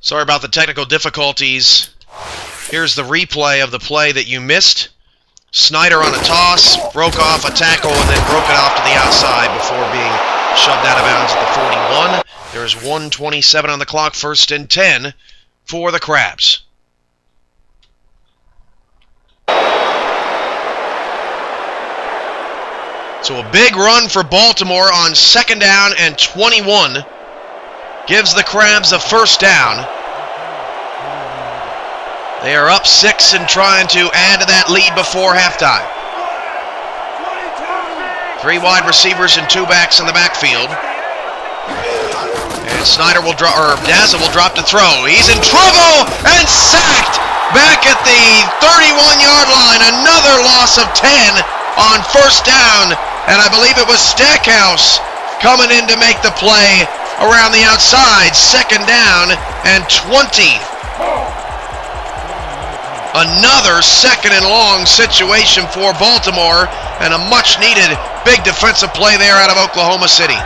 Sorry about the technical difficulties. Here's the replay of the play that you missed. Snyder on a toss, broke off a tackle, and then broke it off to the outside before being shoved out of bounds at the 41. There's 1:27 on the clock, 1st and 10 for the Crabs. So a big run for Baltimore on 2nd down and 21. Gives the Crabs a 1st down. They are up 6 and trying to add to that lead before halftime. 3 wide receivers and 2 backs in the backfield. And Snyder will drop, or Daza will drop to throw. He's in trouble and sacked back at the 31-yard line. Another loss of 10 on 1st down. And I believe it was Stackhouse coming in to make the play around the outside. 2nd down and 20. Another 2nd and long situation for Baltimore, and a much-needed big defensive play there out of Oklahoma City.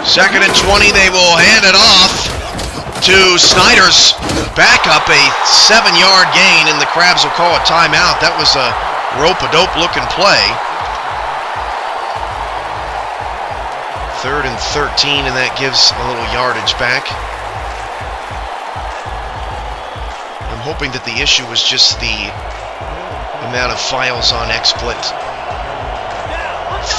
2nd and 20, they will hand it off to Snyder's backup, a 7-yard gain, and the Crabs will call a timeout. That was a rope-a-dope looking play. 3rd and 13, and that gives a little yardage back. I'm hoping that the issue was just the amount of files on XSplit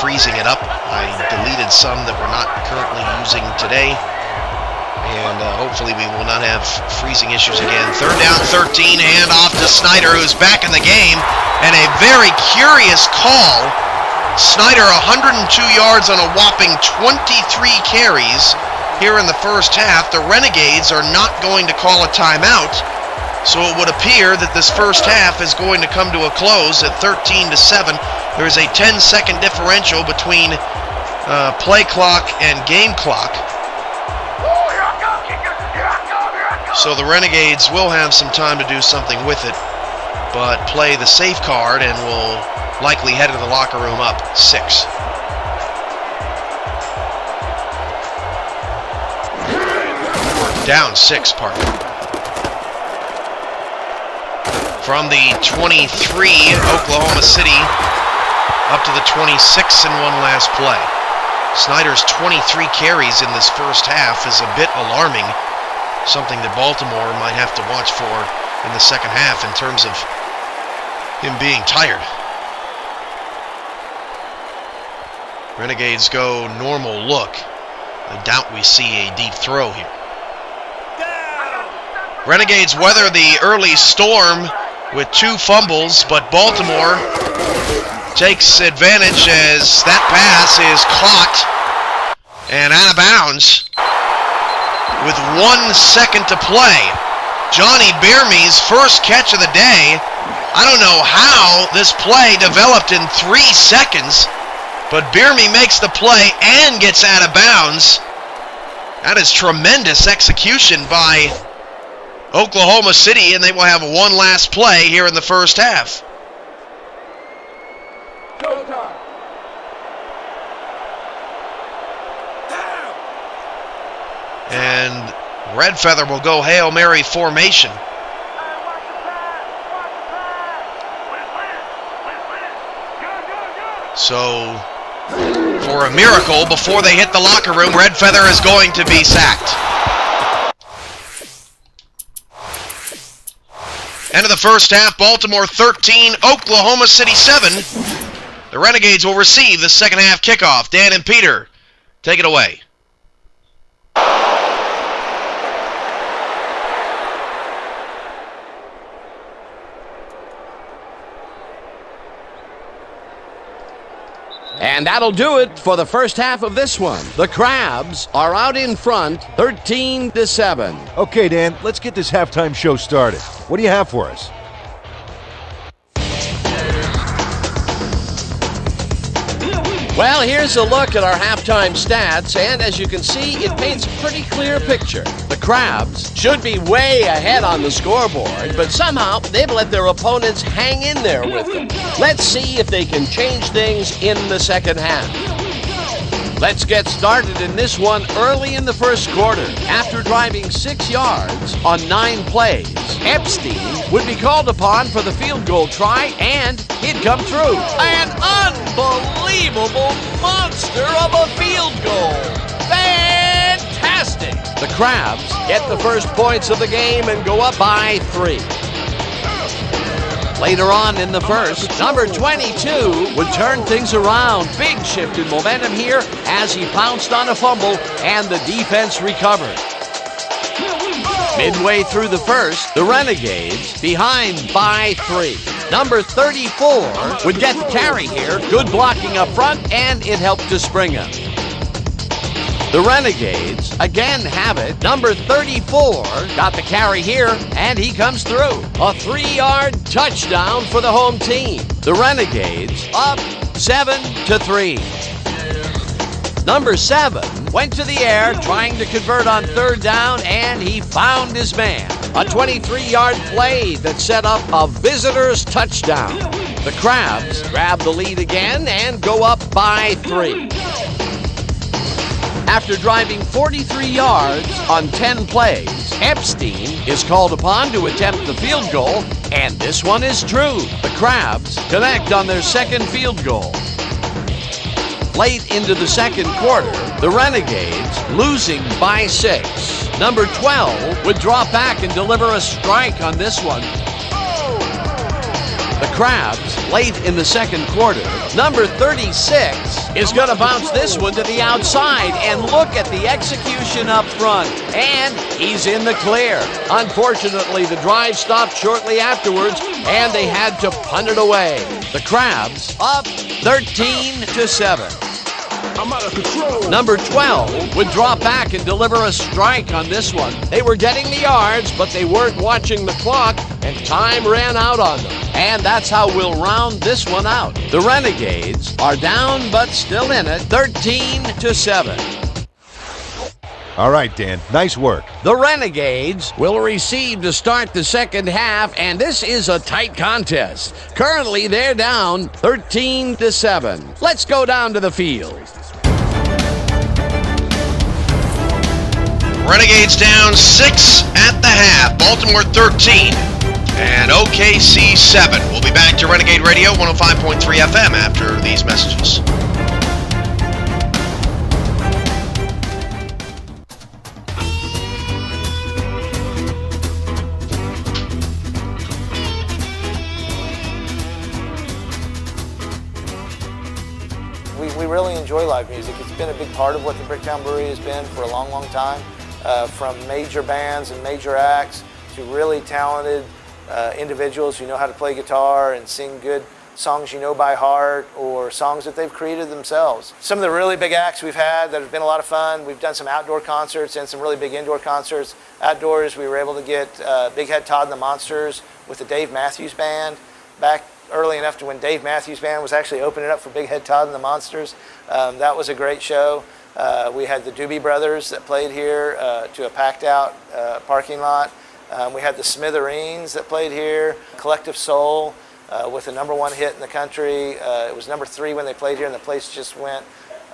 freezing it up. I deleted some that we're not currently using today, and hopefully we will not have freezing issues again. 3rd down, 13, hand off to Snyder, who's back in the game, and a very curious call. Snyder 102 yards on a whopping 23 carries here in the 1st half. The Renegades are not going to call a timeout. So it would appear that this 1st half is going to come to a close at 13-7. There's a 10-second differential between play clock and game clock. So the Renegades will have some time to do something with it, but play the safe card and will likely head to the locker room up 6. Or down 6, pardon. From the 23, Oklahoma City, up to the 26 in one last play. Snyder's 23 carries in this 1st half is a bit alarming, something that Baltimore might have to watch for in the 2nd half in terms of him being tired. Renegades go normal look. I doubt we see a deep throw here. Renegades weather the early storm with 2 fumbles, but Baltimore takes advantage as that pass is caught and out of bounds with 1 second to play. Johnny Bierme's first catch of the day. I don't know how this play developed in 3 seconds, but Bierme makes the play and gets out of bounds. That is tremendous execution by Oklahoma City, and they will have 1 last play here in the 1st half. And Red Feather will go Hail Mary formation. So, for a miracle, before they hit the locker room, Red Feather is going to be sacked. End of the 1st half, Baltimore 13, Oklahoma City 7. The Renegades will receive the 2nd half kickoff. Dan and Peter, take it away. And that'll do it for the 1st half of this one. The Crabs are out in front, 13-7. Okay, Dan, let's get this halftime show started. What do you have for us? Well, here's a look at our halftime stats, and as you can see, it paints a pretty clear picture. The Crabs should be way ahead on the scoreboard, but somehow they've let their opponents hang in there with them. Let's see if they can change things in the 2nd half. Let's get started in this one early in the first quarter. After driving 6 yards on 9 plays, Epstein would be called upon for the field goal try, and he'd come through. An unbelievable monster of a field goal. Fantastic! The Crabs get the first points of the game and go up by 3. Later on in the first, number 22 would turn things around. Big shift in momentum here as he pounced on a fumble and the defense recovered. Midway through the first, the Renegades behind by 3. Number 34 would get the carry here. Good blocking up front, and it helped to spring him. The Renegades again have it. Number 34 got the carry here, and he comes through. A 3-yard touchdown for the home team. The Renegades up 7-3. Number 7 went to the air trying to convert on 3rd down, and he found his man. A 23-yard play that set up a visitor's touchdown. The Crabs grab the lead again and go up by 3. After driving 43 yards on 10 plays, Epstein is called upon to attempt the field goal, and this one is true. The Crabs connect on their second field goal. Late into the second quarter, the Renegades losing by 6. Number 12 would drop back and deliver a strike on this one. The Crabs, late in the second quarter, number 36 is going to bounce this one to the outside, and look at the execution up front, and he's in the clear. Unfortunately, the drive stopped shortly afterwards, and they had to punt it away. The Crabs up 13-7. I'm out of control. Number 12 would drop back and deliver a strike on this one. They were getting the yards, but they weren't watching the clock, and time ran out on them. And that's how we'll round this one out. The Renegades are down, but still in it, 13-7. All right, Dan. Nice work. The Renegades will receive to start the second half, and this is a tight contest. Currently, they're down 13-7. Let's go down to the field. Renegades down 6 at the half. Baltimore 13 and OKC 7. We'll be back to Renegade Radio 105.3 FM after these messages. We really enjoy live music. It's been a big part of what the Bricktown Brewery has been for a long, long time. From major bands and major acts to really talented individuals who know how to play guitar and sing good songs you know by heart, or songs that they've created themselves. Some of the really big acts we've had that have been a lot of fun, we've done some outdoor concerts and some really big indoor concerts. Outdoors, we were able to get Big Head Todd and the Monsters with the Dave Matthews Band back early enough to when Dave Matthews Band was actually opening up for Big Head Todd and the Monsters. That was a great show. We had the Doobie Brothers that played here to a packed out parking lot. We had the Smithereens that played here. Collective Soul with the #1 hit in the country. It was number 3 when they played here, and the place just went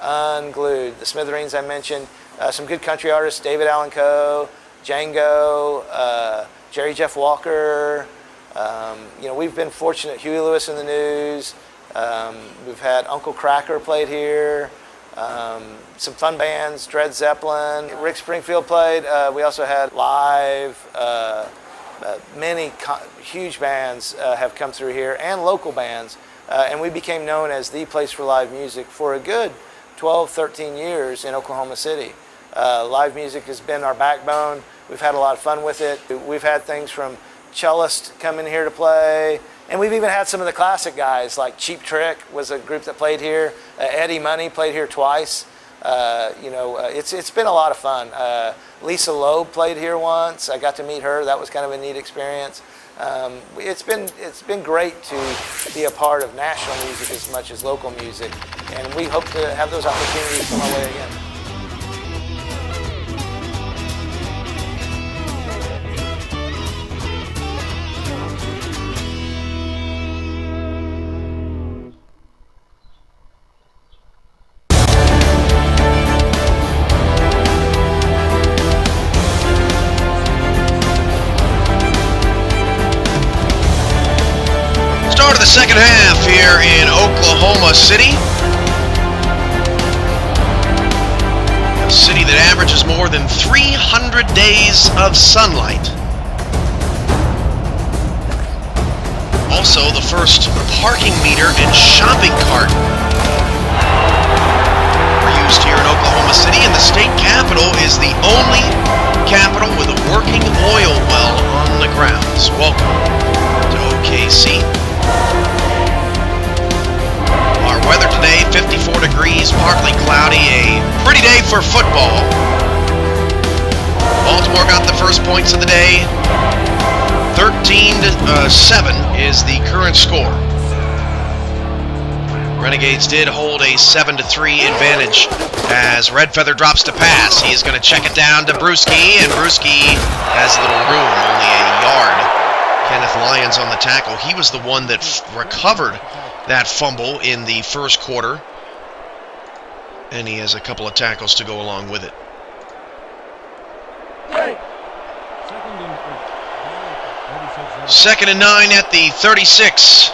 unglued. The Smithereens I mentioned. Some good country artists, David Allan Coe, Django, Jerry Jeff Walker. We've been fortunate. Huey Lewis and the News. We've had Uncle Kracker played here. Some fun bands, Dred Zeppelin, Rick Springfield played. We also had live, many huge bands have come through here, and local bands, and we became known as the place for live music for a good 12, 13 years in Oklahoma City. Live music has been our backbone. We've had a lot of fun with it. We've had things from cellists come in here to play, and we've even had some of the classic guys, like Cheap Trick was a group that played here. Eddie Money played here twice. It's been a lot of fun. Lisa Loeb played here once. I got to meet her. That was kind of a neat experience. It's been great to be a part of national music as much as local music, and we hope to have those opportunities come our way again. second half here in Oklahoma City. A city that averages more than 300 days of sunlight. Also, the first parking meter and shopping cart are used here in Oklahoma City, and the state capitol is the only capitol with a working oil well on the grounds. Welcome to OKC. Our weather today, 54 degrees, partly cloudy, a pretty day for football. Baltimore got the first points of the day. 13-7 is the current score. Renegades did hold a 7-3 advantage as Red Feather drops to pass. He is going to check it down to Brewski, and Brewski has little room, only a yard. Kenneth Lyons on the tackle. He was the one that recovered that fumble in the first quarter, and he has a couple of tackles to go along with it. Second and 9 at the 36.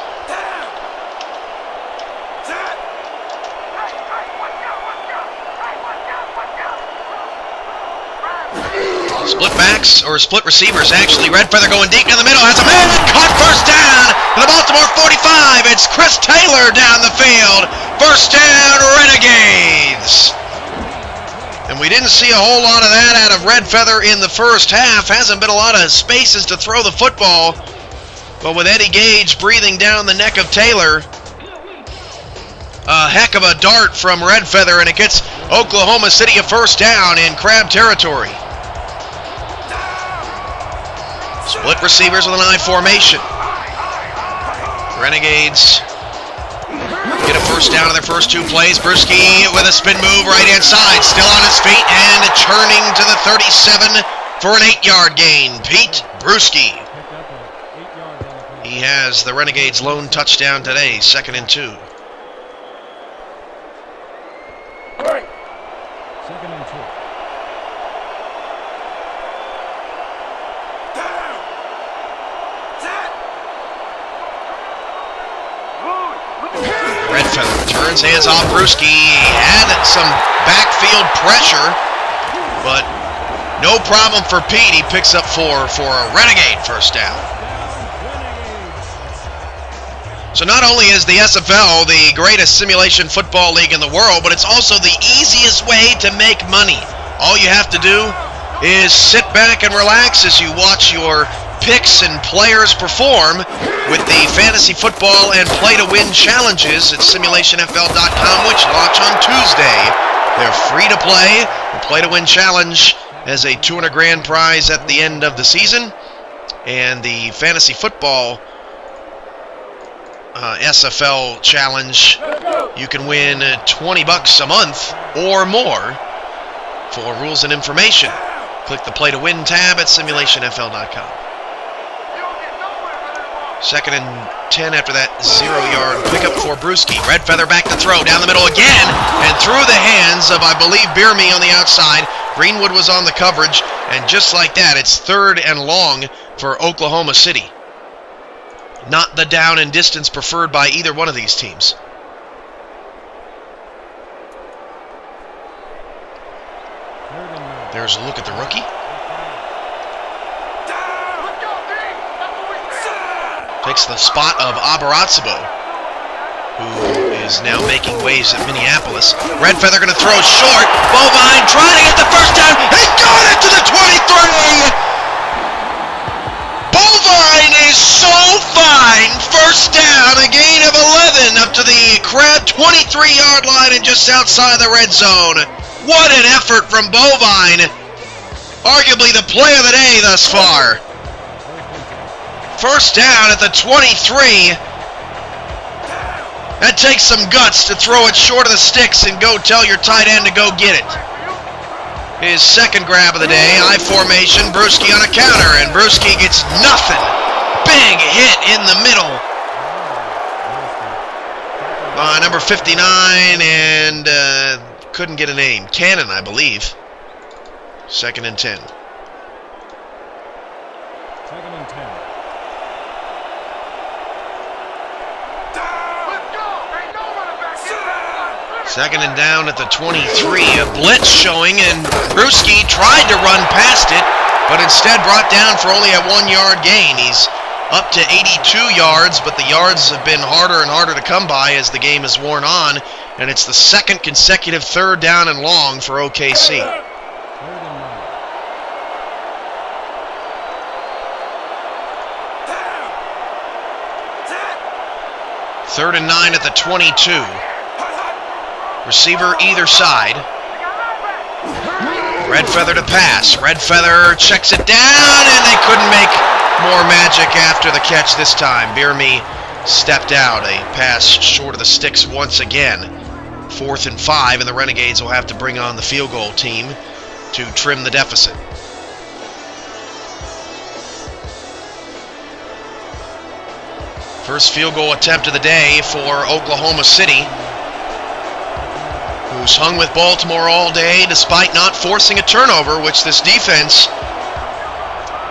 Split backs, or split receivers, actually. Red Feather going deep in the middle, has a man caught, first down to the Baltimore 45. It's Chris Taylor down the field. First down, Renegades. And we didn't see a whole lot of that out of Red Feather in the first half. Hasn't been a lot of spaces to throw the football. But with Eddie Gage breathing down the neck of Taylor, a heck of a dart from Red Feather, and it gets Oklahoma City a first down in crab territory. Split receivers with an I formation. Renegades get a first down in their first two plays. Brewski with a spin move right-hand side, still on his feet and churning to the 37 for an 8-yard gain. Pete Brewski. He has the Renegades' lone touchdown today, 2nd and 2. Second and 2. Red Feather turns, hands off Brewski. He had some backfield pressure, but no problem for Pete. He picks up 4 for a Renegade first down. So not only is the SFL the greatest simulation football league in the world, but it's also the easiest way to make money. All you have to do is sit back and relax as you watch your picks and players perform with the fantasy football and play-to-win challenges at simulationfl.com, which launch on Tuesday. They're free to play. The play-to-win challenge has a $200,000 prize at the end of the season, and the fantasy football SFL challenge, you can win $20 a month or more. For rules and information, click the Play to Win tab at simulationfl.com. 2nd and 10 after that 0-yard pickup for Brewski. Red Feather back to throw down the middle again, and through the hands of, I believe, Bierme on the outside. Greenwood was on the coverage, and just like that, it's 3rd and long for Oklahoma City. Not the down and distance preferred by either one of these teams. There's a look at the rookie. Takes the spot of Abarazabo, who is now making waves at Minneapolis. Red Feather going to throw short. Bovine trying to get the first down. He got it to the 23! Bovine is so fine. First down, a gain of 11 up to the Crab 23-yard line and just outside the red zone. What an effort from Bovine. Arguably the play of the day thus far. First down at the 23. That takes some guts to throw it short of the sticks and go tell your tight end to go get it. His second grab of the day, I formation, Brewski on a counter, and Brewski gets nothing. Big hit in the middle by number 59, and couldn't get a name. Cannon, I believe. 2nd and 10. 2nd and 10. Second and down at the 23. A blitz showing, and Brewski tried to run past it, but instead brought down for only a 1-yard gain. He's up to 82 yards, but the yards have been harder and harder to come by as the game has worn on, and it's the second consecutive third down and long for OKC. Third and 9 at the 22. Receiver either side. Redfeather to pass. Redfeather checks it down, and they couldn't make more magic after the catch this time. Bierme stepped out. A pass short of the sticks once again. 4th and 5, and the Renegades will have to bring on the field goal team to trim the deficit. First field goal attempt of the day for Oklahoma City, who's hung with Baltimore all day despite not forcing a turnover, which this defense,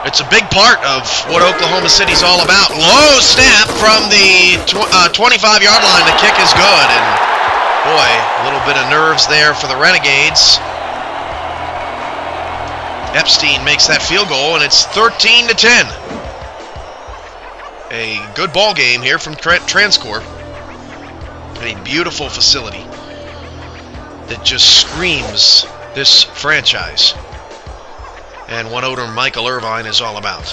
it's a big part of what Oklahoma City's all about. Low snap from the 25-yard line. The kick is good, and boy, a little bit of nerves there for the Renegades. Epstein makes that field goal, and it's 13-10. A good ball game here from Transcorp. A beautiful facility that just screams this franchise and what owner Michael Irvine is all about.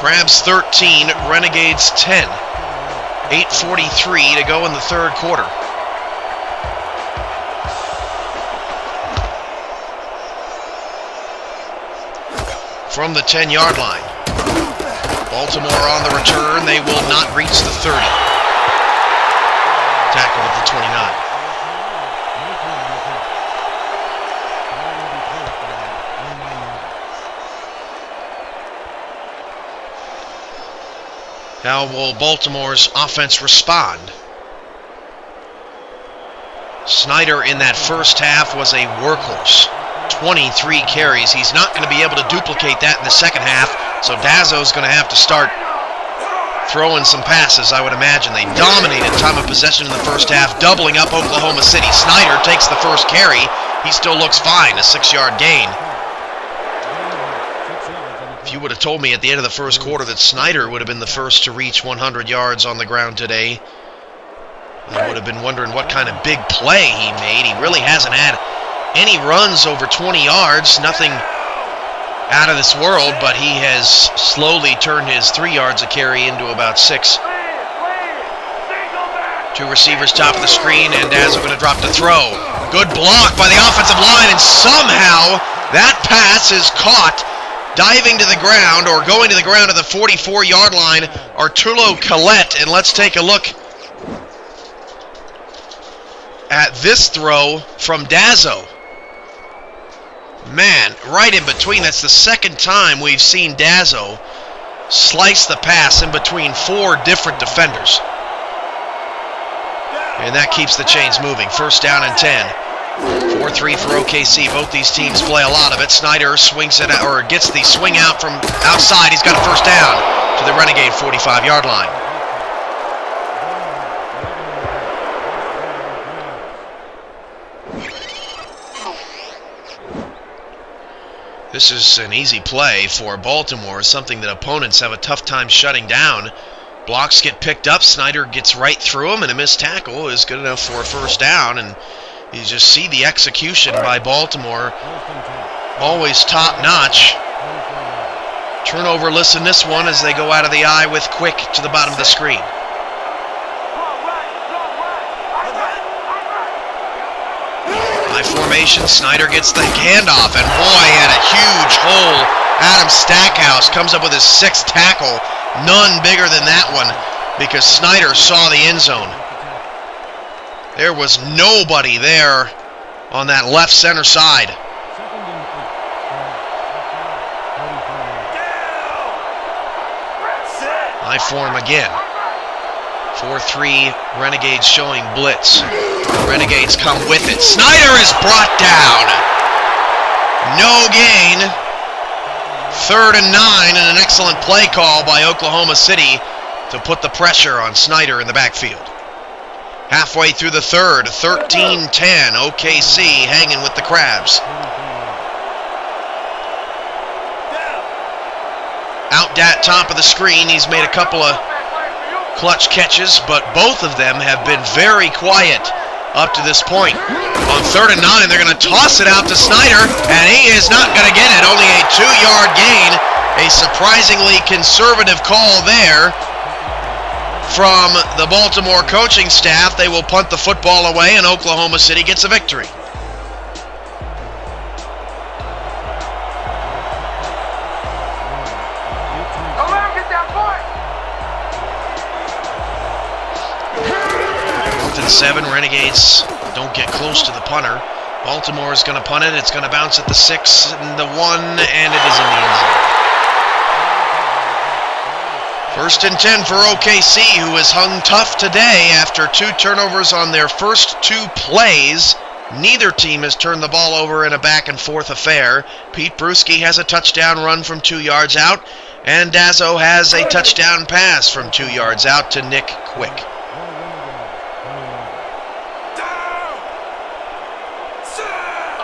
Crabs 13, Renegades 10. 8:43 to go in the third quarter. From the 10-yard line. Baltimore on the return. They will not reach the 30. Tackle at the 29. How will Baltimore's offense respond? Snyder in that first half was a workhorse. 23 carries. He's not going to be able to duplicate that in the second half, so Dazzo's going to have to start throwing some passes, I would imagine. They dominated time of possession in the first half, doubling up Oklahoma City. Snyder takes the first carry. He still looks fine, a 6-yard gain. If you would have told me at the end of the first quarter that Snyder would have been the first to reach 100 yards on the ground today, I would have been wondering what kind of big play he made. He really hasn't had any runs over 20 yards, nothing out of this world, but he has slowly turned his 3 yards a carry into about 6. Two receivers top of the screen, and Dazzo going to drop the throw. Good block by the offensive line, and somehow that pass is caught diving to the ground, or going to the ground at the 44-yard line, Arturo Collette. And let's take a look at this throw from Dazzo. Man, right in between. That's the second time we've seen Dazzo slice the pass in between 4 different defenders. And that keeps the chains moving. First down and 10. 4-3 for OKC. Both these teams play a lot of it. Snyder swings it out, or gets the swing out from outside. He's got a first down to the Renegade 45-yard line. This is an easy play for Baltimore, something that opponents have a tough time shutting down. Blocks get picked up, Snyder gets right through them, and a missed tackle is good enough for a first down. And you just see the execution by Baltimore, always top-notch. Turnover-less in this one as they go out of the eye with Quick to the bottom of the screen. Formation, Snyder gets the handoff, and boy, had a huge hole. Adam Stackhouse comes up with his 6th tackle, none bigger than that one, because Snyder saw the end zone. There was nobody there on that left center side. High form again. 4-3, Renegades showing blitz. Renegades come with it. Snyder is brought down. No gain. 3rd and 9, and an excellent play call by Oklahoma City to put the pressure on Snyder in the backfield. Halfway through the third, 13-10, OKC hanging with the Crabs. Out that top of the screen, he's made a couple of clutch catches, but both of them have been very quiet up to this point. On 3rd and 9, they're going to toss it out to Snyder, and he is not going to get it. Only a 2-yard gain. A surprisingly conservative call there from the Baltimore coaching staff. They will punt the football away, and Oklahoma City gets a victory. Seven. Renegades don't get close to the punter. Baltimore is going to punt it. It's going to bounce at the 6 and the 1, and it is in the end zone. 1st and 10 for OKC, who has hung tough today after 2 turnovers on their first 2 plays. Neither team has turned the ball over in a back-and-forth affair. Pete Bruschi has a touchdown run from 2 yards out, and Dazzo has a touchdown pass from 2 yards out to Nick Quick.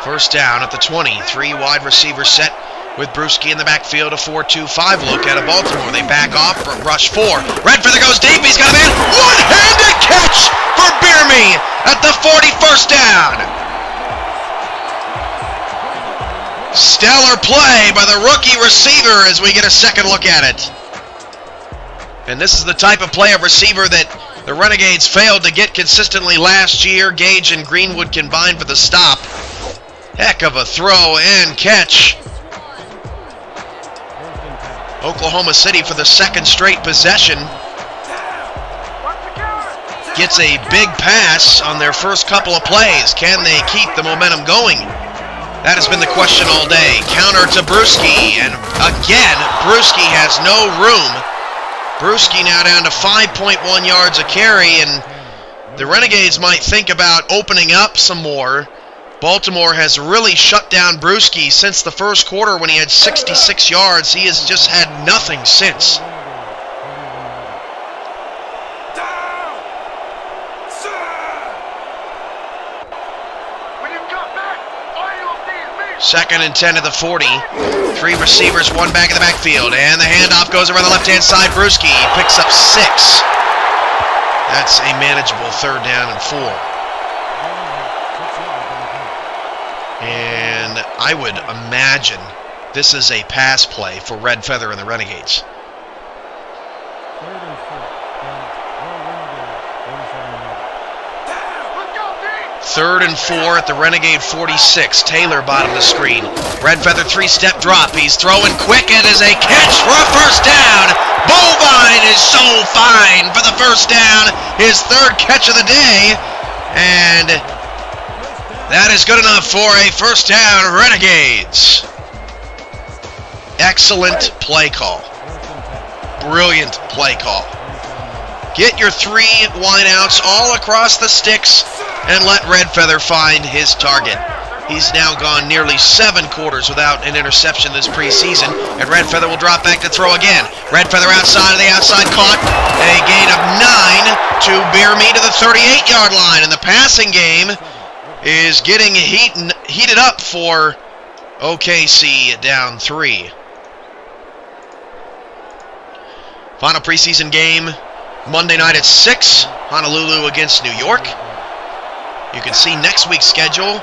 First down at the 20. 3 wide receivers set with Bruschi in the backfield. A 4-2-5 look out of Baltimore. They back off, rush 4. Redfeather goes deep. He's got a man. One-handed catch for Bierme at the 41st down. Stellar play by the rookie receiver as we get a second look at it. And this is the type of play of receiver that the Renegades failed to get consistently last year. Gage and Greenwood combined for the stop. Heck of a throw and catch. Oklahoma City, for the second straight possession, gets a big pass on their first couple of plays. Can they keep the momentum going? That has been the question all day. Counter to Bruschi, and again, Bruschi has no room. Bruschi now down to 5.1 yards a carry, and the Renegades might think about opening up some more. Baltimore has really shut down Bruschi since the first quarter when he had 66 yards. He has just had nothing since. Second and 10 at the 40. 3 receivers, 1 back in the backfield, and the handoff goes around the left-hand side. Bruschi picks up 6. That's a manageable 3rd down and 4. And I would imagine this is a pass play for Red Feather and the Renegades. 3rd and 4 at the Renegade 46. Taylor bottom of the screen. Red Feather 3-step drop. He's throwing quick. It is a catch for a first down. Bovine is so fine for the first down. His 3rd catch of the day. And that is good enough for a first down, Renegades. Excellent play call. Brilliant play call. Get your 3 wideouts all across the sticks and let Red Feather find his target. He's now gone nearly 7 quarters without an interception this preseason, and Red Feather will drop back to throw again. Red Feather outside of the outside, caught. A gain of 9 to Bierme to the 38-yard line, and the passing game is getting heated up for OKC down 3. Final preseason game Monday night at 6, Honolulu against New York. You can see next week's schedule.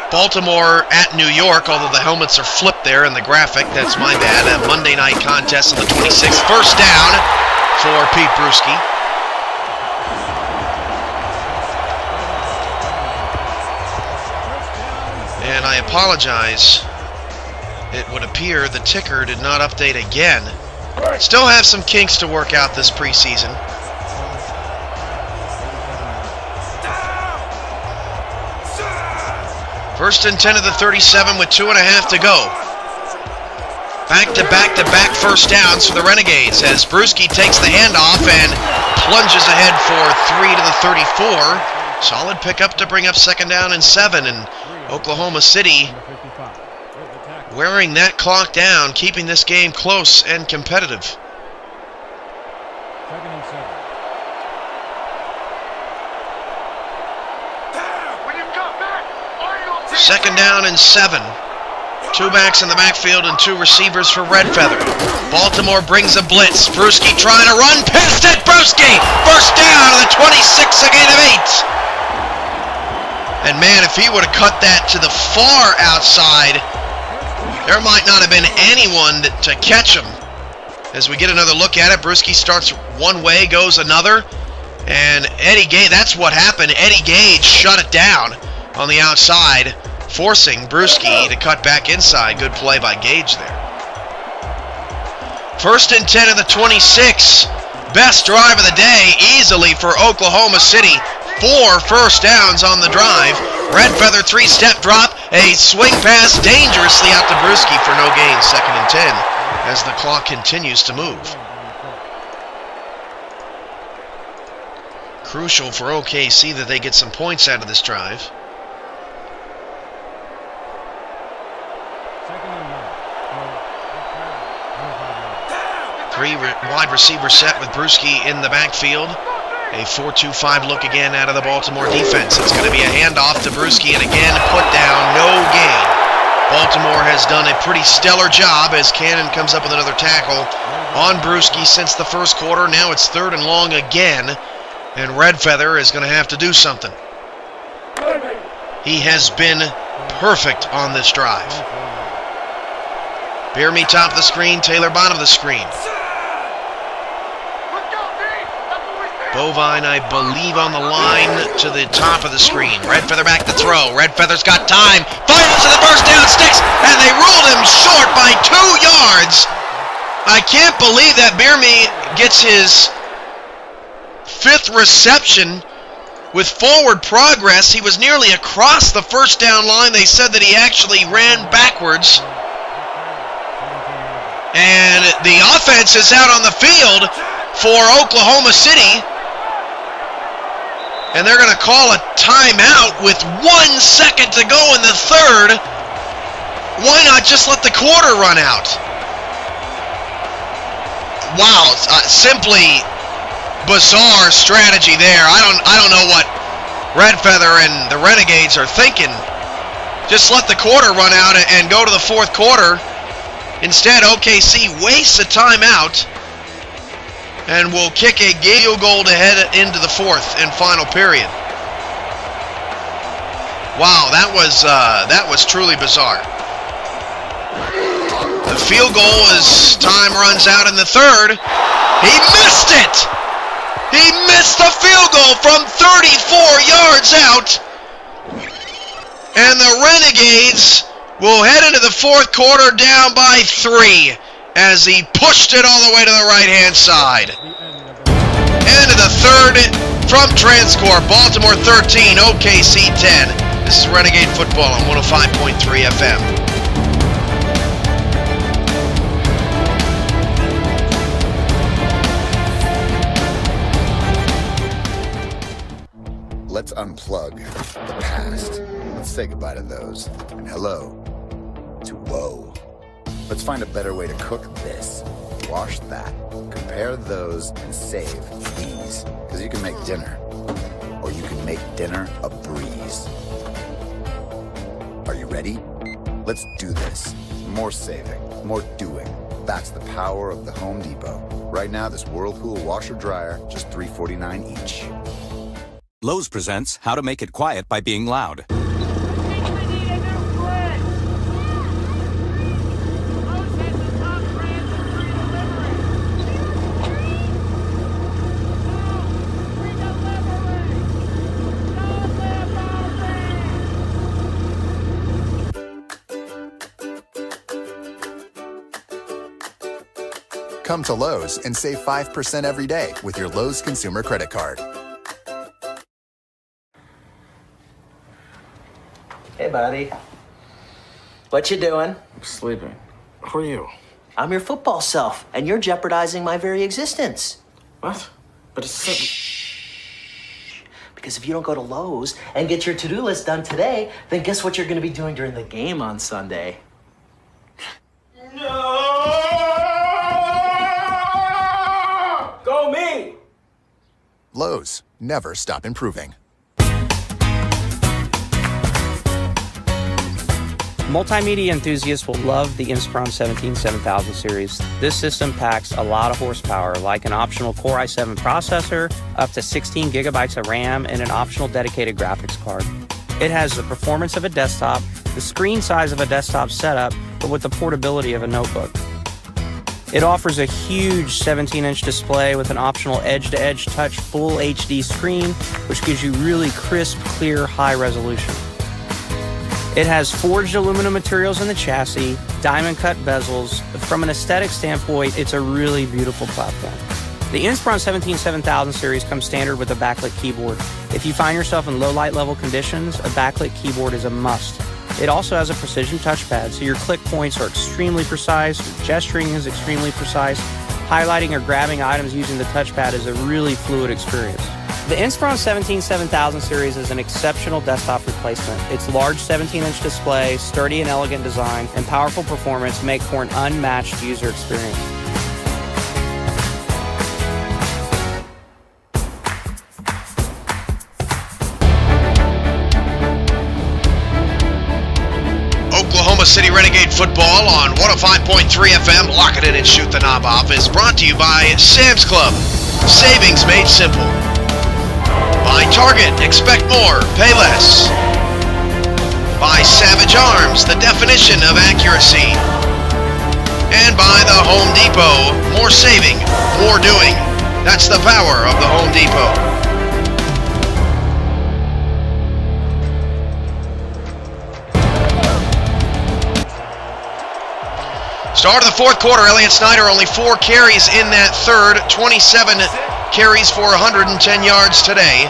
Baltimore at New York, although the helmets are flipped there in the graphic. That's my bad. A Monday night contest on the 26th. First down for Pete Bruschi. And I apologize. It would appear the ticker did not update again. Still have some kinks to work out this preseason. First and 10 of the 37 with 2.5 to go. Back-to-back-to-back first downs for the Renegades as Bruschi takes the handoff and plunges ahead for 3 to the 34. Solid pickup to bring up second down and 7, and Oklahoma City wearing that clock down, keeping this game close and competitive. 2nd down and 7. 2 backs in the backfield and 2 receivers for Redfeather. Baltimore brings a blitz. Brewski trying to run past it. Brewski! First down to the 26, a gain of 8. And man, if he would have cut that to the far outside, there might not have been anyone to catch him. As we get another look at it, Brewski starts one way, goes another. And Eddie Gage, that's what happened. Eddie Gage shut it down on the outside, forcing Brewski to cut back inside. Good play by Gage there. 1st and 10 of the 26. Best drive of the day, easily for Oklahoma City. 4 first downs on the drive. Redfeather 3-step drop. A swing pass dangerously out to Brewski for no gain. 2nd and 10 as the clock continues to move. Crucial for OKC that they get some points out of this drive. 3 wide receiver set with Brewski in the backfield. A 4-2-5 look again out of the Baltimore defense. It's going to be a handoff to Brewski, and again put down, no gain. Baltimore has done a pretty stellar job as Cannon comes up with another tackle on Brewski since the first quarter. Now it's 3rd and long again, and Redfeather is going to have to do something. He has been perfect on this drive. Beerme top of the screen, Taylor bottom of the screen. Bovine, I believe, on the line to the top of the screen. Redfeather back to throw. Redfeather's got time. Fires to the first down, sticks, and they ruled him short by 2 yards. I can't believe that Beerme gets his 5th reception with forward progress. He was nearly across the first down line. They said that he actually ran backwards. And the offense is out on the field for Oklahoma City. And they're going to call a timeout with 1 second to go in the 3rd. Why not just let the quarter run out? Wow, simply bizarre strategy there. I don't know what Redfeather and the Renegades are thinking. Just let the quarter run out and go to the 4th quarter. Instead, OKC wastes a timeout and will kick a field goal to head into the 4th and final period. Wow, that was truly bizarre. The field goal as time runs out in the 3rd. He missed it! He missed the field goal from 34 yards out. And the Renegades will head into the 4th quarter down by 3 as he pushed it all the way to the right-hand side. End of the 3rd from Transcorp. Baltimore 13, OKC 10. This is Renegade Football on 105.3 FM. Let's unplug the past. Let's say goodbye to those. And hello to whoa. Let's find a better way to cook this. Wash that. Compare those and save these. Because you can make dinner. Or you can make dinner a breeze. Are you ready? Let's do this. More saving. More doing. That's the power of the Home Depot. Right now, this Whirlpool washer dryer, just $3.49 each. Lowe's presents How to Make It Quiet by Being Loud. Come to Lowe's and save 5% every day with your Lowe's consumer credit card. Hey, buddy. What you doing? I'm sleeping. Who are you? I'm your football self, and you're jeopardizing my very existence. What? But it's so... Shh. Because if you don't go to Lowe's and get your to-do list done today, then guess what you're going to be doing during the game on Sunday? No! Go me! Lowe's, never stop improving. Multimedia enthusiasts will love the Inspiron 17 7000 series. This system packs a lot of horsepower, like an optional Core i7 processor, up to 16 gigabytes of RAM, and an optional dedicated graphics card. It has the performance of a desktop, the screen size of a desktop setup, but with the portability of a notebook. It offers a huge 17-inch display with an optional edge-to-edge touch full HD screen, which gives you really crisp, clear, high resolution. It has forged aluminum materials in the chassis, diamond-cut bezels. From an aesthetic standpoint, it's a really beautiful platform. The Inspiron 17 7000 series comes standard with a backlit keyboard. If you find yourself in low light level conditions, a backlit keyboard is a must. It also has a precision touchpad, so your click points are extremely precise, your gesturing is extremely precise, highlighting or grabbing items using the touchpad is a really fluid experience. The Inspiron 17 7000 series is an exceptional desktop replacement. Its large 17-inch display, sturdy and elegant design, and powerful performance make for an unmatched user experience. Oklahoma City Renegade football on 105.3 FM. Lock it in and shoot the knob off is brought to you by Sam's Club. Savings made simple. By Target, expect more, pay less. By Savage Arms, the definition of accuracy. And by the Home Depot, more saving, more doing. That's the power of the Home Depot. Start of the fourth quarter, Elliott Snyder only 4 carries in that third, 27 carries for 110 yards today.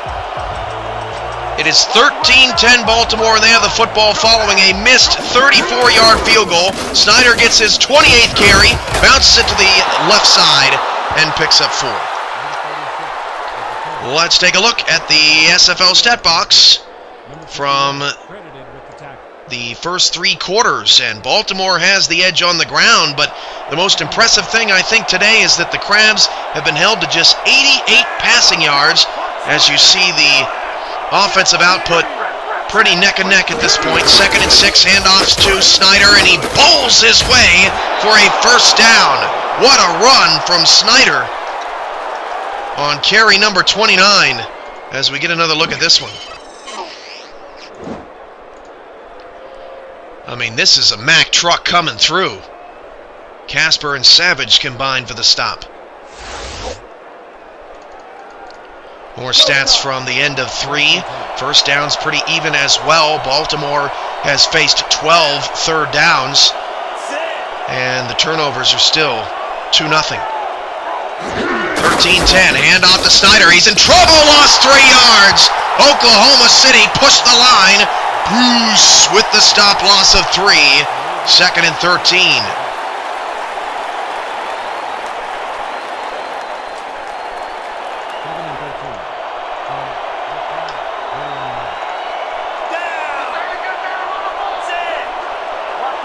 It is 13-10 Baltimore, and they have the football following a missed 34-yard field goal. Snyder gets his 28th carry, bounces it to the left side, and picks up 4. Let's take a look at the SFL stat box from the first 3 quarters, and Baltimore has the edge on the ground, but the most impressive thing I think today is that the Crabs have been held to just 88 passing yards. As you see, the offensive output pretty neck and neck at this point. 2nd and 6, handoffs to Snyder, and he bowls his way for a first down. What a run from Snyder on carry number 29 as we get another look at this one. I mean, this is a Mack truck coming through. Casper and Savage combined for the stop. More stats from the end of 3. First downs pretty even as well. Baltimore has faced 12 third downs, and the turnovers are still 2-0. 13-10, handoff to Snyder. He's in trouble, lost 3 yards. Oklahoma City pushed the line. Bruce with the stop loss of 3. 2nd and 13.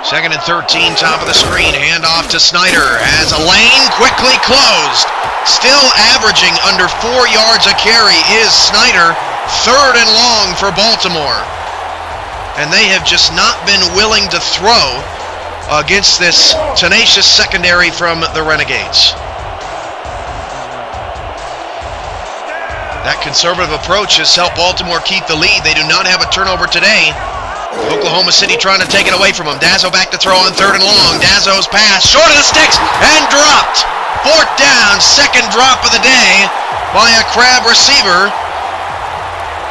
Second and 13, top of the screen, handoff to Snyder as a lane quickly closed. Still averaging under 4 yards a carry is Snyder. 3rd and long for Baltimore. And they have just not been willing to throw against this tenacious secondary from the Renegades. That conservative approach has helped Baltimore keep the lead. They do not have a turnover today. Oklahoma City trying to take it away from him. Dazzo back to throw on 3rd and long. Dazzo's pass short of the sticks and dropped. 4th down, 2nd drop of the day by a Crab receiver.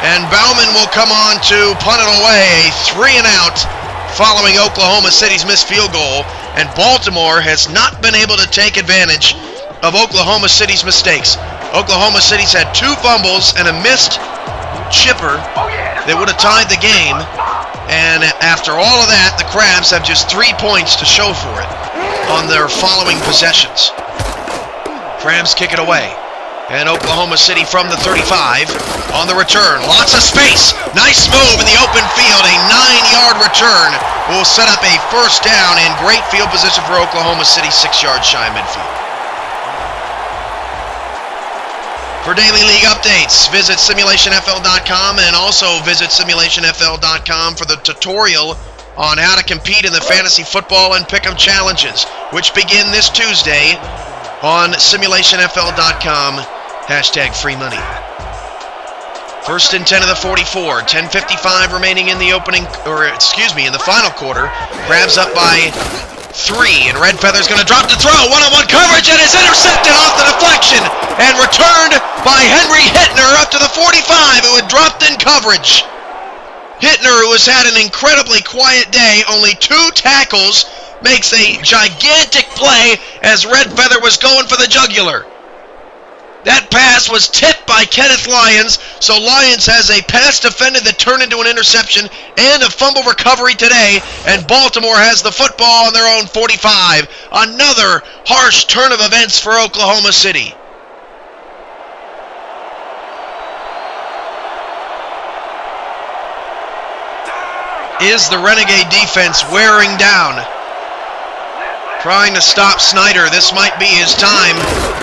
And Bauman will come on to punt it away. 3 and out following Oklahoma City's missed field goal. And Baltimore has not been able to take advantage of Oklahoma City's mistakes. Oklahoma City's had 2 fumbles and a missed chipper that would have tied the game. And after all of that, the Crabs have just 3 points to show for it on their following possessions. Crabs kick it away. And Oklahoma City from the 35 on the return. Lots of space. Nice move in the open field. A 9-yard return will set up a first down in great field position for Oklahoma City, 6 yards shy of midfield. For daily league updates, visit simulationfl.com and also visit simulationfl.com for the tutorial on how to compete in the fantasy football and pick'em challenges, which begin this Tuesday on simulationfl.com, #free money. First and 10 of the 44, 10:55 remaining in the in the final quarter. Crabs up by 3, and Red Feather's going to drop to throw. One-on-one coverage, and is intercepted off the deflection and returned by Henry Hittner up to the 45, who had dropped in coverage. Hittner, who has had an incredibly quiet day, only 2 tackles, makes a gigantic play as Red Feather was going for the jugular. That pass was tipped by Kenneth Lyons, so Lyons has a pass defended that turned into an interception and a fumble recovery today, and Baltimore has the football on their own 45. Another harsh turn of events for Oklahoma City. Is the Renegade defense wearing down? Trying to stop Snyder. This might be his time.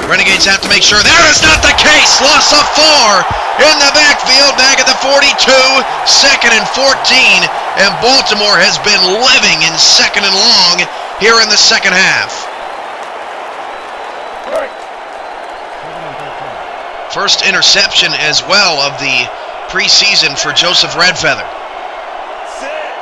Renegades have to make sure. That is not the case. Loss of 4 in the backfield, back at the 42. 2nd and 14. And Baltimore has been living in 2nd and long here in the second half. First interception as well of the preseason for Joseph Redfeather.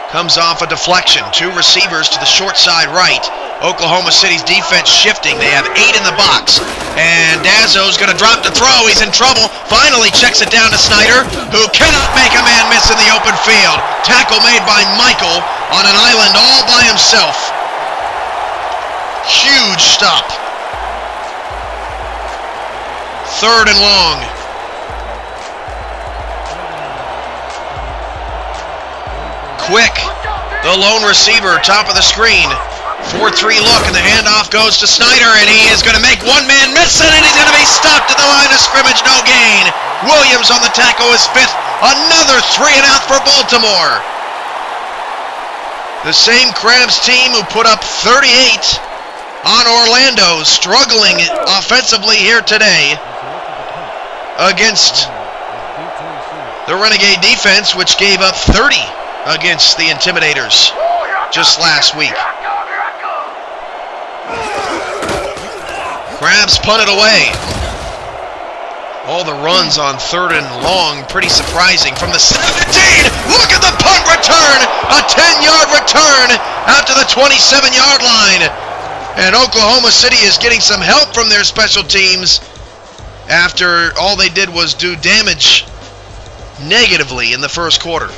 Comes off a deflection. 2 receivers to the short side right. Oklahoma City's defense shifting. They have 8 in the box. And Dazzo's going to drop to throw. He's in trouble. Finally checks it down to Snyder, who cannot make a man miss in the open field. Tackle made by Michael on an island all by himself. Huge stop. 3rd and long. Quick, the lone receiver, top of the screen. 4-3 look, and the handoff goes to Snyder, and he is going to make one man miss it, and he's going to be stopped at the line of scrimmage. No gain. Williams on the tackle is 5th. Another 3 and out for Baltimore. The same Crabs team who put up 38 on Orlando, struggling offensively here today against the Renegade defense, which gave up 30 against the Intimidators just last week. Crabs punted away. All the runs on 3rd and long, pretty surprising. From the 17, look at the punt return! A 10-yard return out to the 27-yard line. And Oklahoma City is getting some help from their special teams after all they did was do damage negatively in the first quarter.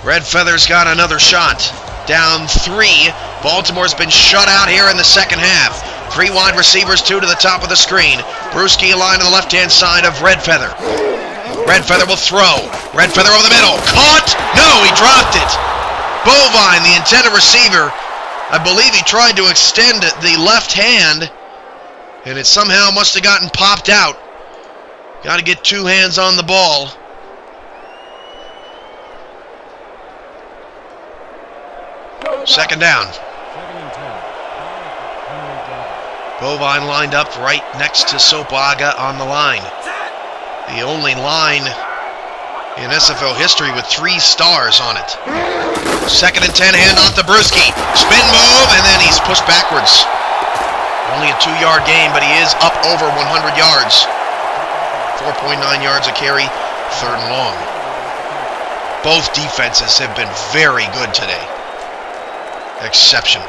Red Feather's got another shot. Down 3. Baltimore's been shut out here in the second half. 3 wide receivers, 2 to the top of the screen. Brewski aligned on the left-hand side of Red Feather. Red Feather will throw. Red Feather over the middle. Caught! No, he dropped it. Bovine, the intended receiver. I believe he tried to extend the left hand, and it somehow must have gotten popped out. Got to get 2 hands on the ball. Second down. Bovine lined up right next to Sopaga on the line. The only line in SFL history with 3 stars on it. 2nd and 10, handoff to Brewski. Spin move, and then he's pushed backwards. Only a 2-yard gain, but he is up over 100 yards. 4.9 yards a carry, 3rd and long. Both defenses have been very good today. Exceptional.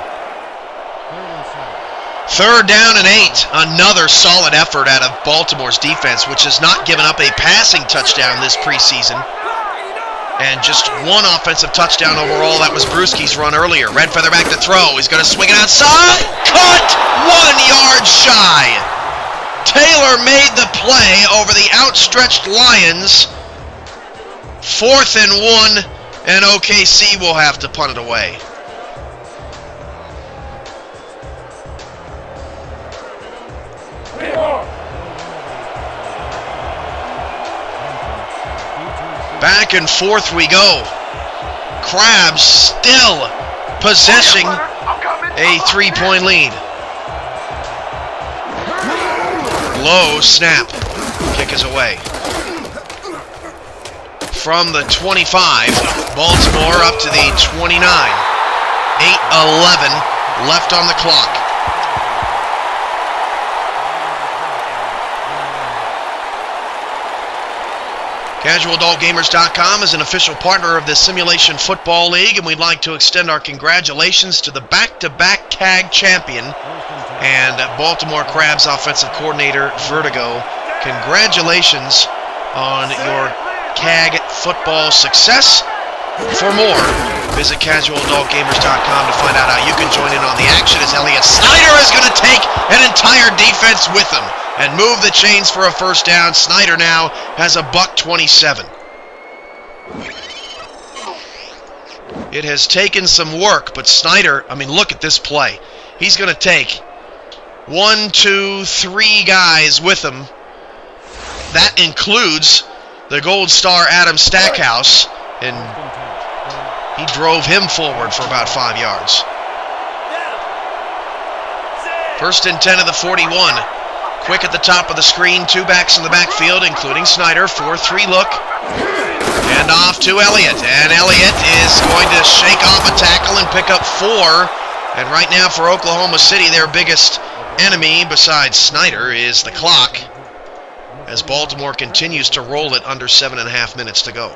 3rd down and 8. Another solid effort out of Baltimore's defense, which has not given up a passing touchdown this preseason. And just 1 offensive touchdown overall. That was Brewski's run earlier. Red Feather back to throw. He's going to swing it outside. Cut! 1 yard shy. Taylor made the play over the outstretched Lions. 4th and 1, and OKC will have to punt it away. Back and forth we go. Crabs still possessing a 3-point lead. Low snap. Kick is away. from the 25. Baltimore up to the 29. 8:11 left on the clock. CasualAdultGamers.com is an official partner of the Simulation Football League, and we'd like to extend our congratulations to the back-to-back CAG champion and Baltimore Crabs offensive coordinator, Vertigo. Congratulations on your CAG football success. For more, visit CasualAdultGamers.com to find out how you can join in on the action as Elliott Snyder is going to take an entire defense with him and move the chains for a first down. Snyder now has a $127. It has taken some work, but Snyder, I mean, look at this play. He's going to take 1, 2, 3 guys with him. That includes the Gold Star Adam Stackhouse, and he drove him forward for about 5 yards. First and 10 of the 41. Quick at the top of the screen, 2 backs in the backfield, including Snyder. 4-3 look. And off to Elliott. And Elliott is going to shake off a tackle and pick up 4. And right now for Oklahoma City, their biggest enemy besides Snyder is the clock, as Baltimore continues to roll it under 7.5 minutes to go.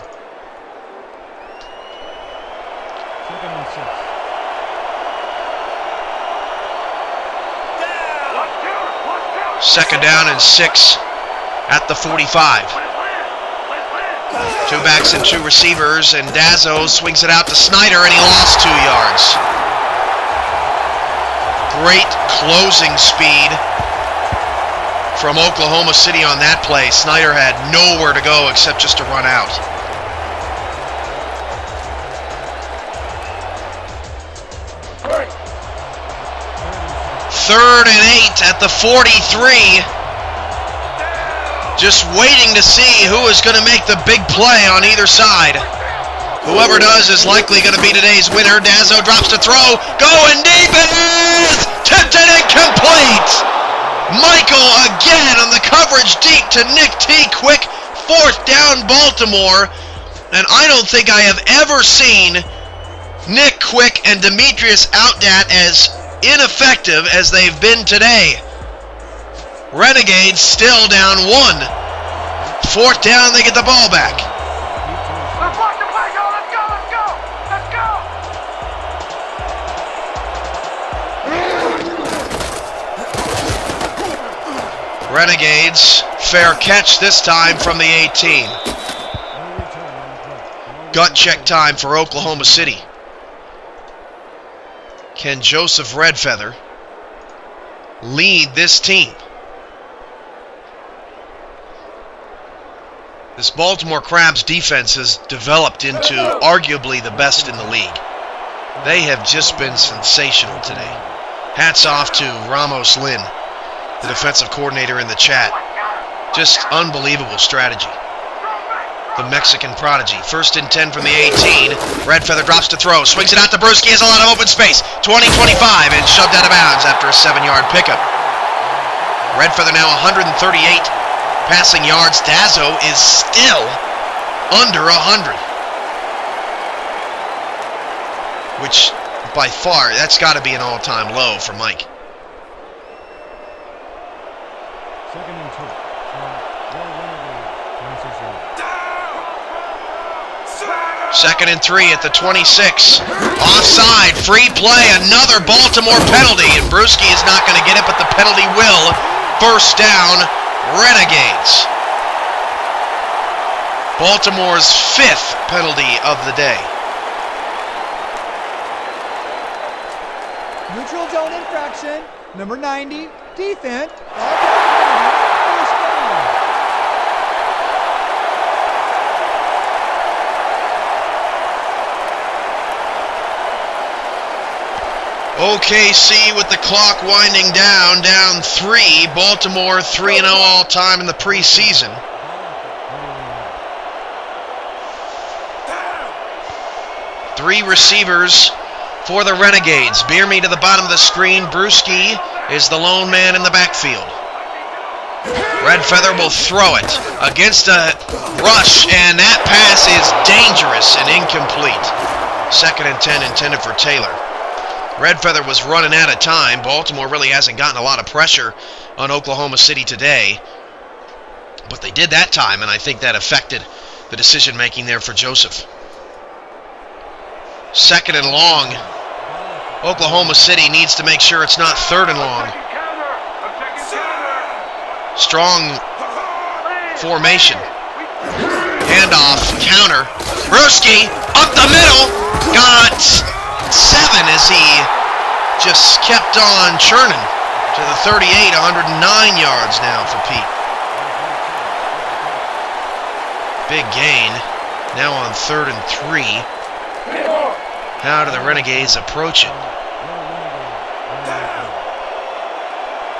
Second down and 6 at the 45. 2 backs and 2 receivers, and Dazzo swings it out to Snyder, and he lost 2 yards. Great closing speed from Oklahoma City on that play. Snyder had nowhere to go except just to run out. Third and 8 at the 43. Just waiting to see who is going to make the big play on either side. Whoever does is likely going to be today's winner. Dazzo drops to throw. Going deep, and is tipped and incomplete. Michael again on the coverage deep to Nick T. Quick. 4th down Baltimore. And I don't think I have ever seen Nick Quick and Demetrius Outdat as ineffective as they've been today. Renegades still down 1. 4th down, they get the ball back. Renegades, fair catch this time from the 18. Gut check time for Oklahoma City. Can Joseph Redfeather lead this team? This Baltimore Crabs defense has developed into arguably the best in the league. They have just been sensational today. Hats off to Ramos Lynn, the defensive coordinator in the chat. Just unbelievable strategy. The Mexican prodigy. 1st and 10 from the 18. Redfeather drops to throw. Swings it out to Brewski. Has a lot of open space. 20-25 and shoved out of bounds after a 7-yard pickup. Redfeather now 138 passing yards. Dazzo is still under 100. Which, by far, that's got to be an all-time low for Mike. 2nd and 2. Second and 3 at the 26. Offside, free play, another Baltimore penalty, and Brewski is not going to get it, but the penalty will. First down, Renegades. Baltimore's 5th penalty of the day. Neutral zone infraction, number 90, defense. OKC with the clock winding down, down 3. Baltimore 3-0 all-time in the preseason. Three receivers for the Renegades. Bierme to the bottom of the screen. Brewski is the lone man in the backfield. Red Feather will throw it against a rush, and that pass is dangerous and incomplete. 2nd and 10 intended for Taylor. Red Feather was running out of time. Baltimore really hasn't gotten a lot of pressure on Oklahoma City today, but they did that time, and I think that affected the decision-making there for Joseph. 2nd and long. Oklahoma City needs to make sure it's not 3rd and long. Strong formation. Handoff, counter. Brewski up the middle. Got 7 as he just kept on churning to the 38, 109 yards now for Pete. Big gain. Now on 3rd and 3. How do the Renegades approach it?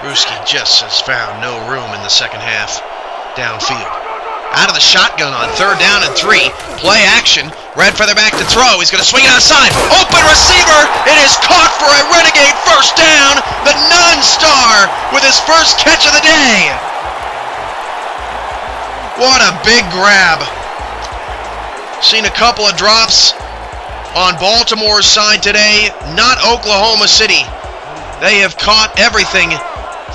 Brewski just has found no room in the second half downfield. Out of the shotgun on 3rd down and 3. Play action. Red Feather back to throw. He's going to swing it outside. Open receiver. It is caught for a Renegade first down. The non-star with his first catch of the day. What a big grab. Seen a couple of drops on Baltimore's side today. Not Oklahoma City. They have caught everything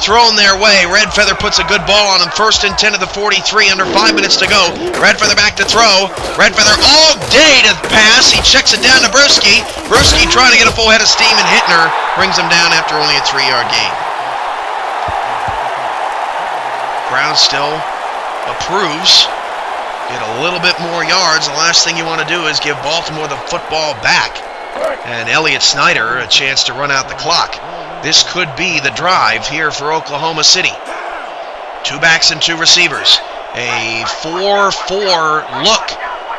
thrown their way. Red Feather puts a good ball on him. 1st and 10 at the 43, under 5 minutes to go. Red Feather back to throw. Red Feather all day to pass. He checks it down to Brewski. Brewski trying to get a full head of steam, and Hittner brings him down after only a 3-yard gain. Brown still approves. Get a little bit more yards. The last thing you want to do is give Baltimore the football back, and Elliott Snyder a chance to run out the clock. This could be the drive here for Oklahoma City. 2 backs and 2 receivers. A 4-4 look.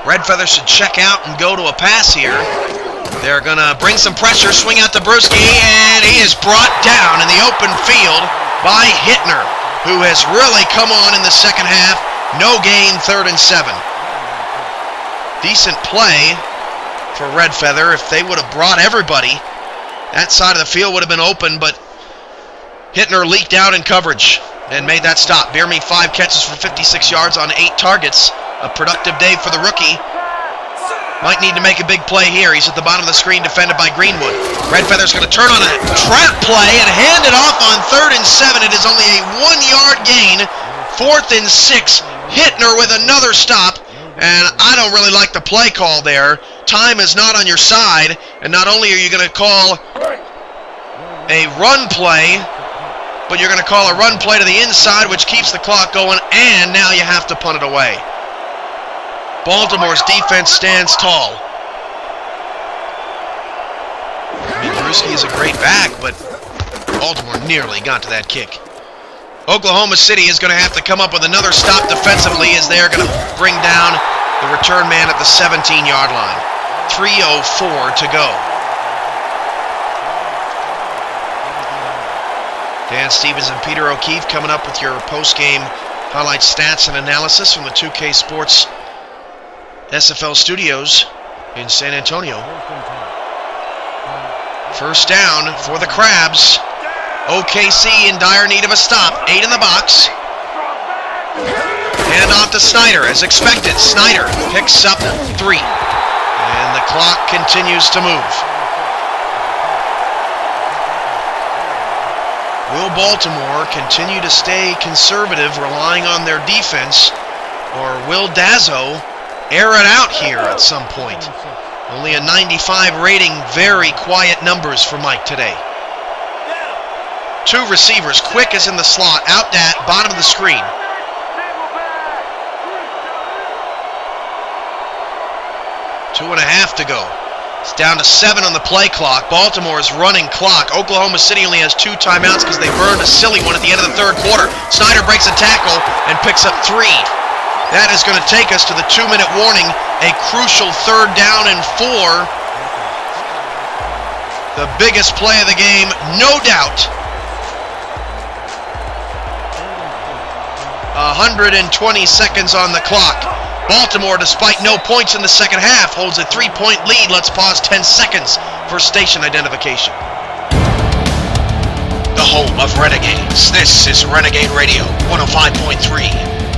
Red Feather should check out and go to a pass here. They're going to bring some pressure, swing out to Brewski, and he is brought down in the open field by Hittner, who has really come on in the second half. No gain, 3rd and 7. Decent play for Red Feather. If they would have brought everybody, that side of the field would have been open, but Hittner leaked out in coverage and made that stop. Bierme 5 catches for 56 yards on 8 targets. A productive day for the rookie. Might need to make a big play here. He's at the bottom of the screen, defended by Greenwood. Red Feather's going to turn on a trap play and hand it off on 3rd and 7. It is only a 1-yard gain. 4th and 6. Hittner with another stop. And I don't really like the play call there. Time is not on your side, and not only are you going to call a run play, but you're going to call a run play to the inside, which keeps the clock going, and now you have to punt it away. Baltimore's defense stands tall. I mean, Brewski is a great back, but Baltimore nearly got to that kick. Oklahoma City is going to have to come up with another stop defensively as they're going to bring down the return man at the 17-yard line. 3:04 to go. Dan Stevens and Peter O'Keefe coming up with your post-game highlight stats and analysis from the 2K Sports SFL studios in San Antonio. First down for the Crabs. OKC in dire need of a stop. 8 in the box. Hand off to Snyder as expected. Snyder picks up 3. And the clock continues to move. Will Baltimore continue to stay conservative, relying on their defense, or will Dazzo air it out here at some point? Only a 95 rating, very quiet numbers for Mike today. 2 receivers, quick as in the slot, out that bottom of the screen. Two and a half to go. It's down to 7 on the play clock. Baltimore is running clock. Oklahoma City only has 2 timeouts because they burned a silly one at the end of the 3rd quarter. Snyder breaks a tackle and picks up 3. That is going to take us to the 2-minute warning. A crucial 3rd down and 4. The biggest play of the game, no doubt. 120 seconds on the clock. Baltimore, despite no points in the second half, holds a 3-point lead. Let's pause 10 seconds for station identification. The home of Renegades. This is Renegade Radio 105.3.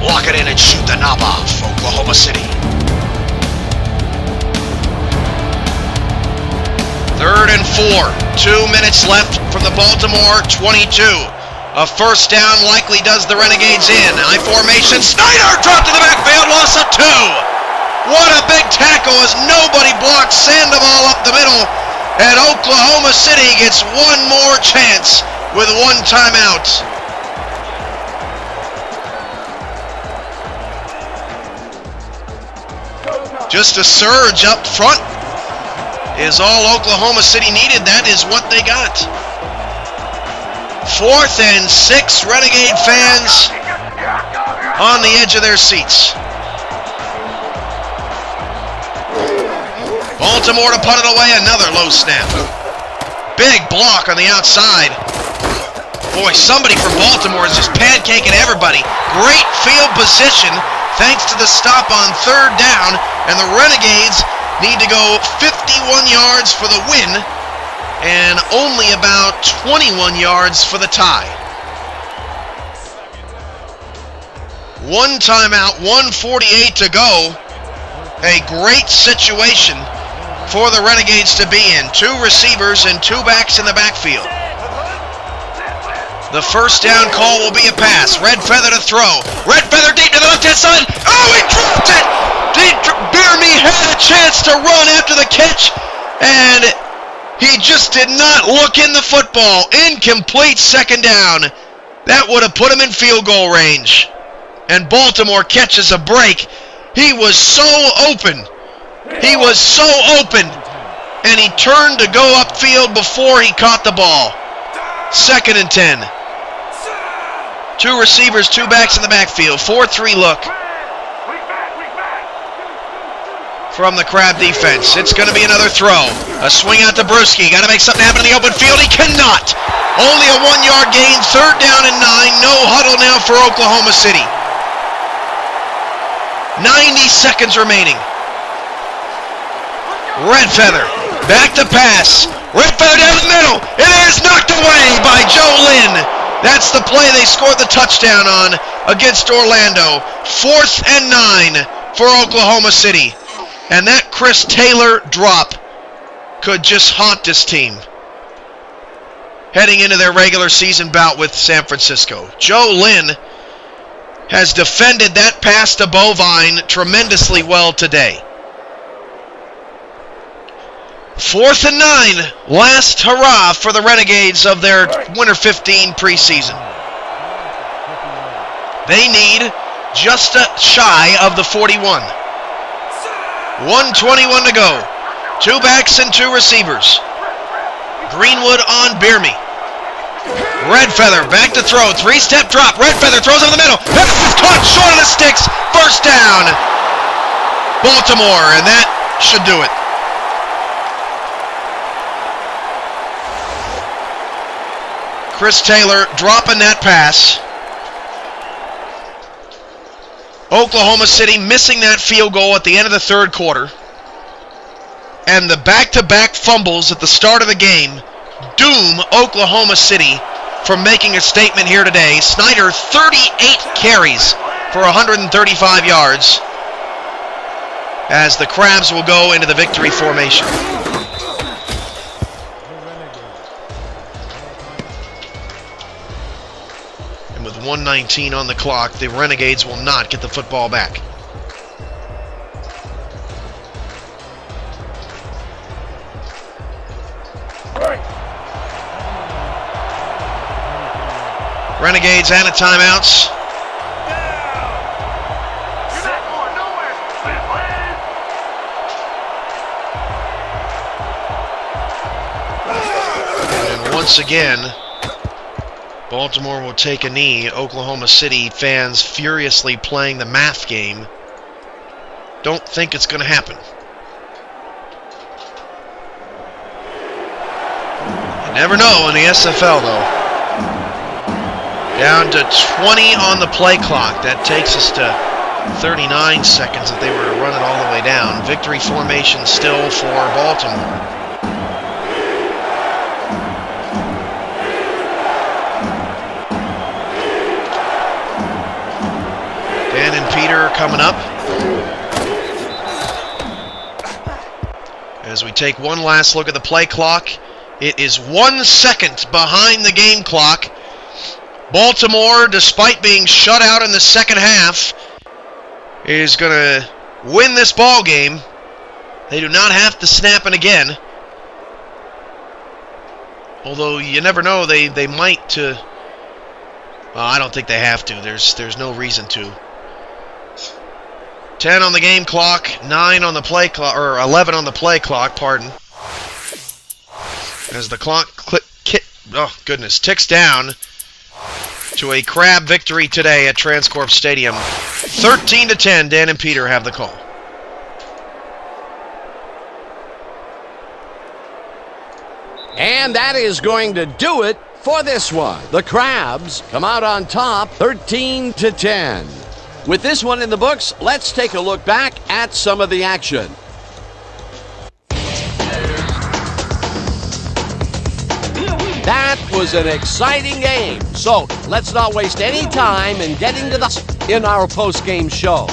Lock it in and shoot the knob off, Oklahoma City. 3rd and 4. 2 minutes left from the Baltimore 22. A first down likely does the Renegades in. I formation. Snyder dropped to the backfield, loss of 2. What a big tackle as nobody blocked Sandoval up the middle. And Oklahoma City gets one more chance with 1 timeout. Just a surge up front is all Oklahoma City needed. That is what they got. 4th and 6, Renegade fans on the edge of their seats. Baltimore to punt it away, another low snap. Big block on the outside. Boy, somebody from Baltimore is just pancaking everybody. Great field position thanks to the stop on 3rd down, and the Renegades need to go 51 yards for the win and only about 21 yards for the tie. 1 timeout, 1:48 to go. A great situation for the Renegades to be in. 2 receivers and 2 backs in the backfield. The first down call will be a pass. Red Feather to throw. Red Feather deep to the left-hand side. Oh, he dropped it! Beerme had a chance to run after the catch, and he just did not look in the football. Incomplete 2nd down. That would have put him in field goal range. And Baltimore catches a break. He was so open. He was so open, and he turned to go upfield before he caught the ball. 2nd and 10. 2 receivers, 2 backs in the backfield. 4-3 look from the Crab defense. It's going to be another throw. A swing out to Brewski. Got to make something happen in the open field. He cannot. Only a 1-yard gain. 3rd down and 9. No huddle now for Oklahoma City. 90 seconds remaining. Red Feather, back to pass. Red Feather down the middle. It is knocked away by Joe Lynn. That's the play they scored the touchdown on against Orlando. 4th and 9 for Oklahoma City. And that Chris Taylor drop could just haunt this team heading into their regular season bout with San Francisco. Joe Lynn has defended that pass to Bovine tremendously well today. 4th and 9, last hurrah for the Renegades of their Winter 15 preseason. They need just shy of the 41. 1:21 to go. 2 backs and 2 receivers. Greenwood on Beerme. Red Feather back to throw. 3-step drop. Red Feather throws over the middle. This is caught short of the sticks. First down. Baltimore, and that should do it. Chris Taylor dropping that pass. Oklahoma City missing that field goal at the end of the 3rd quarter. And the back-to-back fumbles at the start of the game doom Oklahoma City from making a statement here today. Snyder, 38 carries for 135 yards as the Crabs will go into the victory formation. And with 1:19 on the clock, the Renegades will not get the football back. Renegades out of timeouts. And once again, Baltimore will take a knee. Oklahoma City fans furiously playing the math game. Don't think it's going to happen. You never know in the SFL, though. Down to 20 on the play clock. That takes us to 39 seconds if they were to run it all the way down. Victory formation still for Baltimore. Peter coming up. As we take one last look at the play clock, it is 1 second behind the game clock. Baltimore, despite being shut out in the second half, is going to win this ball game. They do not have to snap it again. Although you never know, they might to. Well, I don't think they have to. There's no reason to. 10 on the game clock, 9 on the play clock, or 11 on the play clock, pardon. As the clock ticks down to a Crab victory today at Transcorp Stadium. 13-10, Dan and Peter have the call. And that is going to do it for this one. The Crabs come out on top, 13-10. With this one in the books, let's take a look back at some of the action. That was an exciting game. So let's not waste any time in getting to in our post-game show.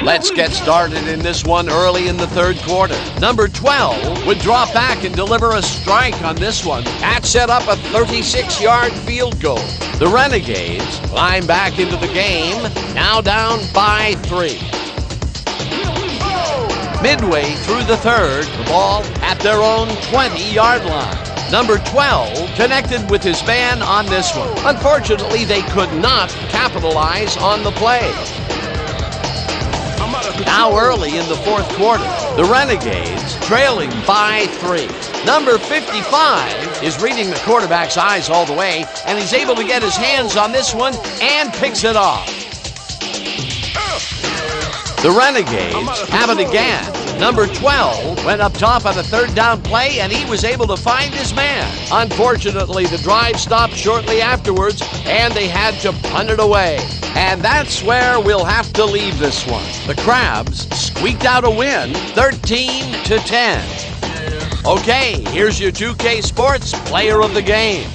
Let's get started in this one early in the third quarter. Number 12 would drop back and deliver a strike on this one. That set up a 36-yard field goal. The Renegades climb back into the game, now down by 3. Midway through the third, the ball at their own 20-yard line. Number 12 connected with his man on this one. Unfortunately, they could not capitalize on the play. Now early in the fourth quarter, the Renegades trailing by 3. Number 55 is reading the quarterback's eyes all the way, and he's able to get his hands on this one and picks it off. The Renegades have it again. Number 12 went up top on a third down play, and he was able to find his man. Unfortunately, the drive stopped shortly afterwards, and they had to punt it away. And that's where we'll have to leave this one. The Crabs squeaked out a win, 13-10. Okay, here's your 2K Sports Player of the Game.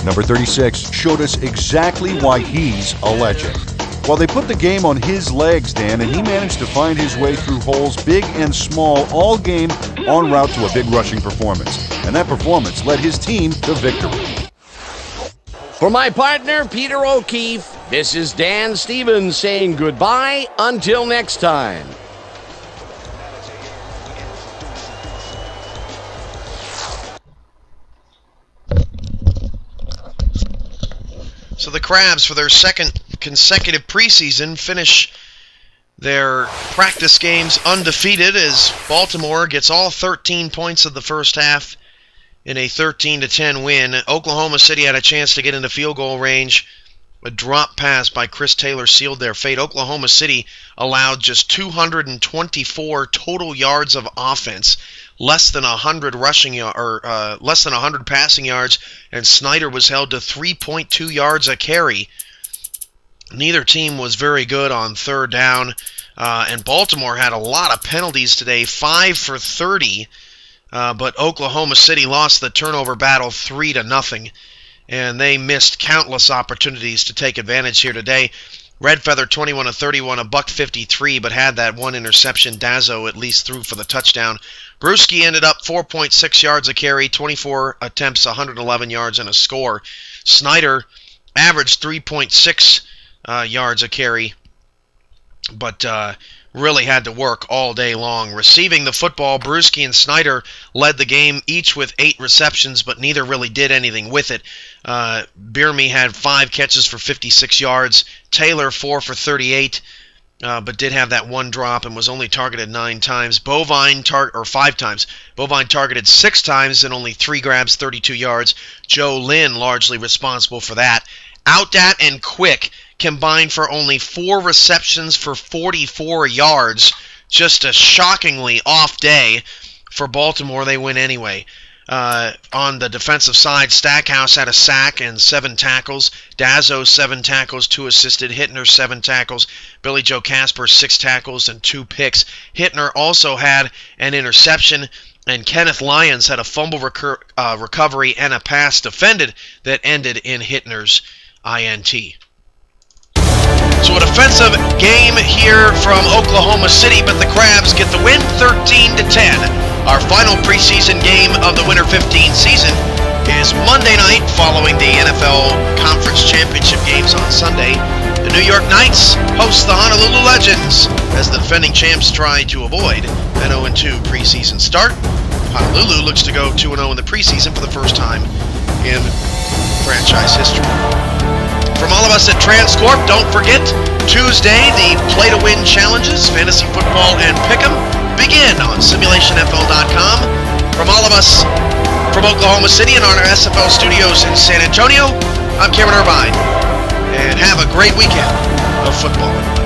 Number 36 showed us exactly why he's a legend. Well, they put the game on his legs, Dan, and he managed to find his way through holes big and small all game en route to a big rushing performance. And that performance led his team to victory. For my partner, Peter O'Keefe, this is Dan Stevens saying goodbye until next time. So the Crabs, for their second consecutive preseason, finish their practice games undefeated as Baltimore gets all 13 points of the first half in a 13-10 win. Oklahoma City had a chance to get into field goal range. A drop pass by Chris Taylor sealed their fate. Oklahoma City allowed just 224 total yards of offense, less than 100 less than 100 passing yards, and Snyder was held to 3.2 yards a carry. Neither team was very good on third down, and Baltimore had a lot of penalties today, 5 for 30, but Oklahoma City lost the turnover battle 3-0. And they missed countless opportunities to take advantage here today. Red Feather 21 of 31, $153, but had that one interception. Dazzo at least threw for the touchdown. Brewski ended up 4.6 yards a carry, 24 attempts, 111 yards, and a score. Snyder averaged 3.6 yards a carry, but really had to work all day long. Receiving the football, Brewski and Snyder led the game, each with 8 receptions, but neither really did anything with it. Bierme had 5 catches for 56 yards. Taylor 4 for 38, but did have that one drop and was only targeted 9 times. Bovine 5 times. Bovine targeted 6 times and only 3 grabs, 32 yards. Joe Lynn largely responsible for that. Outdat and Quick combined for only 4 receptions for 44 yards. Just a shockingly off day for Baltimore. They win anyway. On the defensive side, Stackhouse had a sack and 7 tackles. Dazzo 7 tackles, 2 assisted. Hittner 7 tackles. Billy Joe Casper 6 tackles and 2 picks. Hittner also had an interception, and Kenneth Lyons had a fumble recovery and a pass defended that ended in Hittner's So a defensive game here from Oklahoma City, but the Crabs get the win 13-10. Our final preseason game of the Winter 15 season is Monday night following the NFL Conference Championship games on Sunday. The New York Knights host the Honolulu Legends as the defending champs try to avoid an 0-2 preseason start. Honolulu looks to go 2-0 in the preseason for the first time in franchise history. From all of us at Transcorp, don't forget, Tuesday, the Play-to-Win challenges, fantasy football and pick'em, begin on simulationfl.com. From all of us from Oklahoma City and our SFL studios in San Antonio, I'm Cameron Irvine, and have a great weekend of football.